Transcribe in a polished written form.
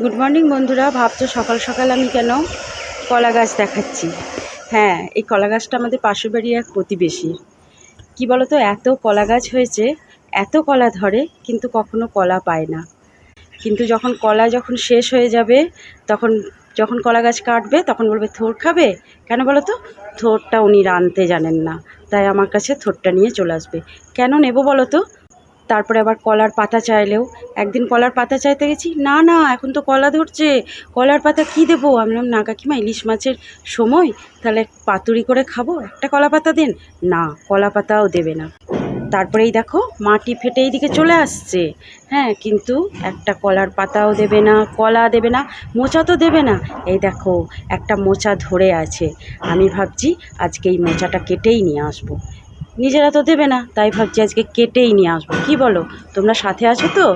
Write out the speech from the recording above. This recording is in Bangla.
গুড মর্নিং বন্ধুরা। ভাবছো সকাল সকাল আমি কেন কলা গাছ দেখাচ্ছি? হ্যাঁ, এই কলা গাছটা আমাদের পাশের বাড়ির এক প্রতিবেশী। কি বলো তো, এত কলা গাছ হয়েছে, এত কলা ধরে, কিন্তু কখনো কলা পায় না। কিন্তু যখন শেষ হয়ে যাবে, যখন কলা গাছ কাটবে তখন বলবে থোড় খাবে। কেন বলো তো? থোড়টা উনি রাঁধতে জানেন না, তাই আমার কাছে থোড়টা নিয়ে চলে আসবে। কেন নেব বলো তো? তারপরে আবার কলার পাতা চাইলেও, একদিন কলার পাতা চাইতে গেছি, না না এখন তো কলা ধরছে, কলার পাতা কি দেবো? আমি বললাম, না কাকিমা, ইলিশ মাছের সময়, তাহলে পাতুরি করে খাবো, একটা কলা পাতা দেন। না, কলা পাতাও দেবে না। তারপরেই দেখো মাটি ফেটে এইদিকে চলে আসছে। হ্যাঁ, কিন্তু একটা কলার পাতাও দেবে না, কলা দেবে না, মোচা তো দেবে না। এই দেখো একটা মোচা ধরে আছে, আমি ভাবছি আজকে এই মোচাটা কেটেই নিয়ে আসবো। নিজেরা তো দেবে না, তাই ভাবছি আজকে কেটেই নিয়ে আসবো। কি বলো, তোমরা সাথে আছো তো?